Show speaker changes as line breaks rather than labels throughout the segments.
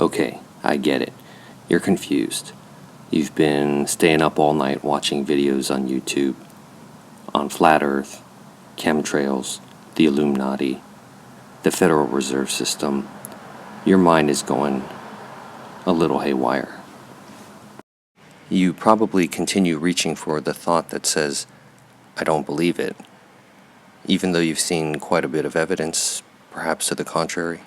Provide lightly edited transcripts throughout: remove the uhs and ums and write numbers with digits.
Okay, I get it. You're confused. You've been staying up all night watching videos on YouTube, on Flat Earth, chemtrails, the Illuminati, the Federal Reserve System. Your mind is going a little haywire. You probably continue reaching for the thought that says, I don't believe it, even though you've seen quite a bit of evidence, perhaps to the contrary.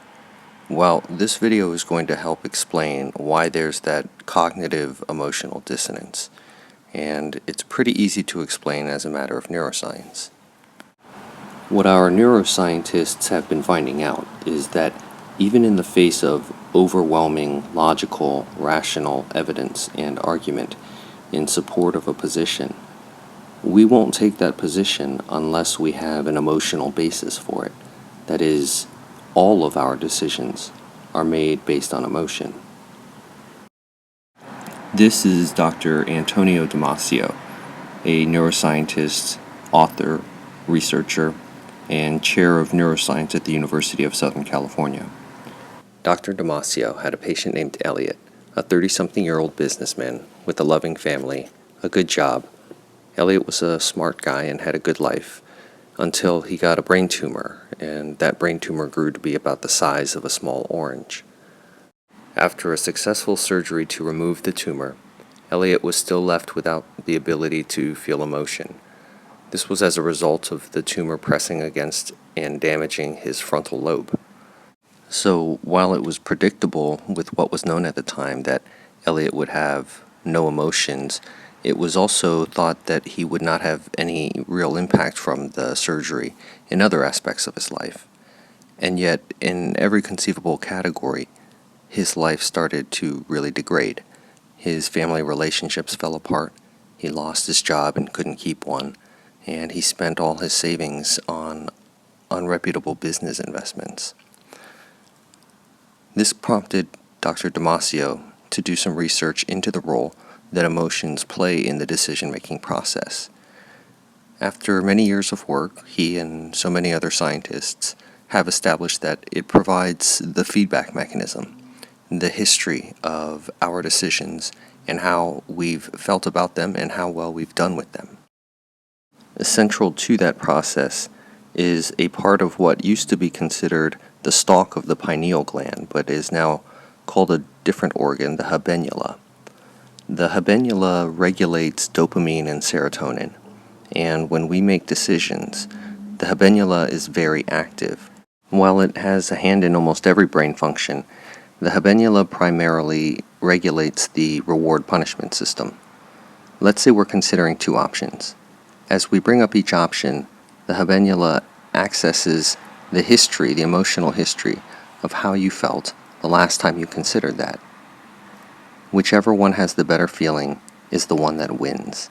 Well, this video is going to help explain why there's that cognitive emotional dissonance, and it's pretty easy to explain as a matter of neuroscience. What our neuroscientists have been finding out is that even in the face of overwhelming logical, rational evidence and argument in support of a position, we won't take that position unless we have an emotional basis for it. That is, all of our decisions are made based on emotion. This is Dr. Antonio Damasio, a neuroscientist, author, researcher, and chair of neuroscience at the University of Southern California. Dr. Damasio had a patient named Elliot, a 30-something-year-old businessman with a loving family, a good job. Elliot was a smart guy and had a good life, until he got a brain tumor, and that brain tumor grew to be about the size of a small orange. After a successful surgery to remove the tumor, Elliot was still left without the ability to feel emotion. This was as a result of the tumor pressing against and damaging his frontal lobe. So while it was predictable with what was known at the time that Elliot would have no emotions, it was also thought that he would not have any real impact from the surgery in other aspects of his life. And yet, in every conceivable category, his life started to really degrade. His family relationships fell apart, he lost his job and couldn't keep one, and he spent all his savings on unreputable business investments. This prompted Dr. Damasio to do some research into the role that emotions play in the decision-making process. After many years of work, he and so many other scientists have established that it provides the feedback mechanism, the history of our decisions and how we've felt about them and how well we've done with them. Central to that process is a part of what used to be considered the stalk of the pineal gland, but is now called a different organ, the habenula. The habenula regulates dopamine and serotonin, and when we make decisions, the habenula is very active. While it has a hand in almost every brain function, the habenula primarily regulates the reward-punishment system. Let's say we're considering two options. As we bring up each option, the habenula accesses the history, the emotional history, of how you felt the last time you considered that. Whichever one has the better feeling is the one that wins.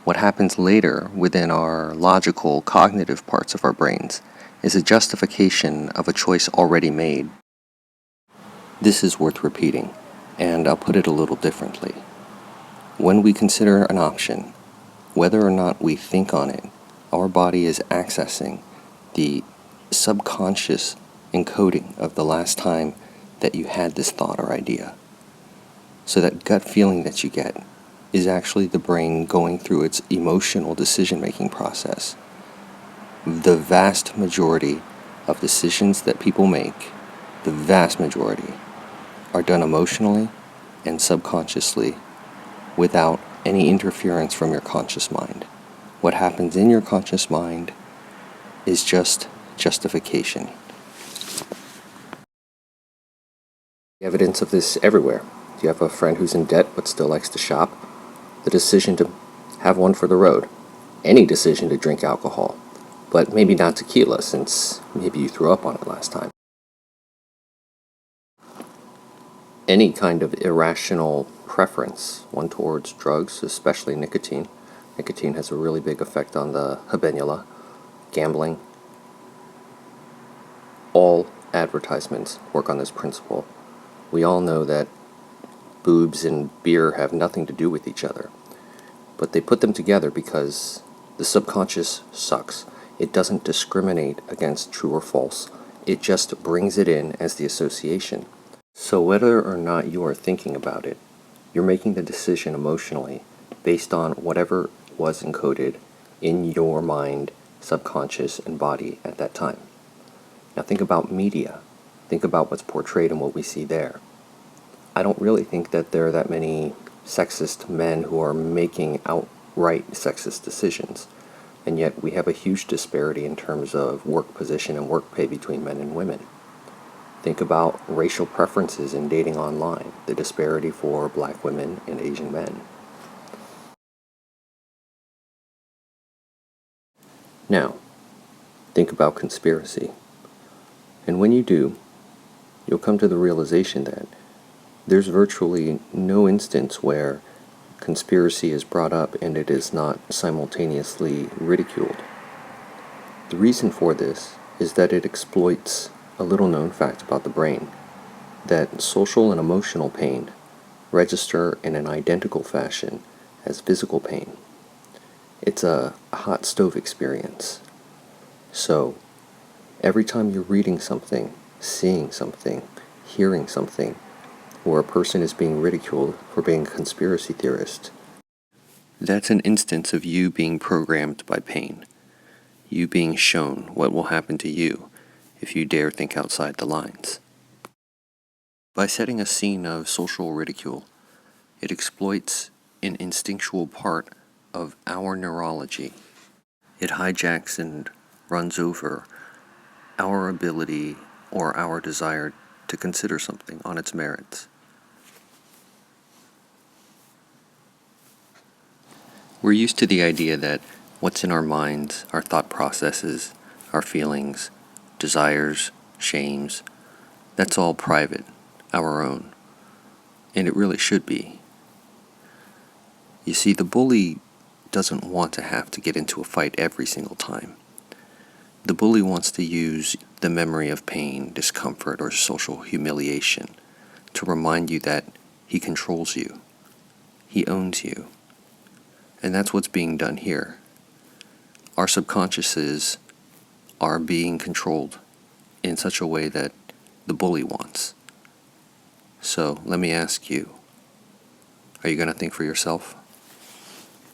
What happens later within our logical, cognitive parts of our brains is a justification of a choice already made. This is worth repeating, and I'll put it a little differently. When we consider an option, whether or not we think on it, our body is accessing the subconscious encoding of the last time that you had this thought or idea. So that gut feeling that you get is actually the brain going through its emotional decision-making process. The vast majority of decisions that people make, the vast majority, are done emotionally and subconsciously without any interference from your conscious mind. What happens in your conscious mind is just justification. Evidence of this everywhere. Do you have a friend who's in debt but still likes to shop? The decision to have one for the road. Any decision to drink alcohol, but maybe not tequila since maybe you threw up on it last time. Any kind of irrational preference, one towards drugs, especially nicotine. Nicotine has a really big effect on the habenula. Gambling. All advertisements work on this principle. We all know that boobs and beer have nothing to do with each other, but they put them together because the subconscious sucks. It doesn't discriminate against true or false. It just brings it in as the association. So whether or not you are thinking about it, you're making the decision emotionally based on whatever was encoded in your mind, subconscious, and body at that time. Now think about media. Think about what's portrayed and what we see there. I don't really think that there are that many sexist men who are making outright sexist decisions, and yet we have a huge disparity in terms of work position and work pay between men and women. Think about racial preferences in dating online, the disparity for black women and Asian men. Now, think about conspiracy. And when you do, you'll come to the realization that there's virtually no instance where conspiracy is brought up and it is not simultaneously ridiculed. The reason for this is that it exploits a little known fact about the brain, that social and emotional pain register in an identical fashion as physical pain. It's a hot stove experience. So, every time you're reading something, seeing something, hearing something, or a person is being ridiculed for being a conspiracy theorist, that's an instance of you being programmed by pain, you being shown what will happen to you if you dare think outside the lines. By setting a scene of social ridicule, it exploits an instinctual part of our neurology. It hijacks and runs over our ability or our desire to consider something on its merits. We're used to the idea that what's in our minds, our thought processes, our feelings, desires, shames, that's all private, our own. And it really should be. You see, the bully doesn't want to have to get into a fight every single time. The bully wants to use the memory of pain, discomfort, or social humiliation to remind you that he controls you. He owns you. And that's what's being done here. Our subconsciouses are being controlled in such a way that the bully wants. So let me ask you, are you going to think for yourself?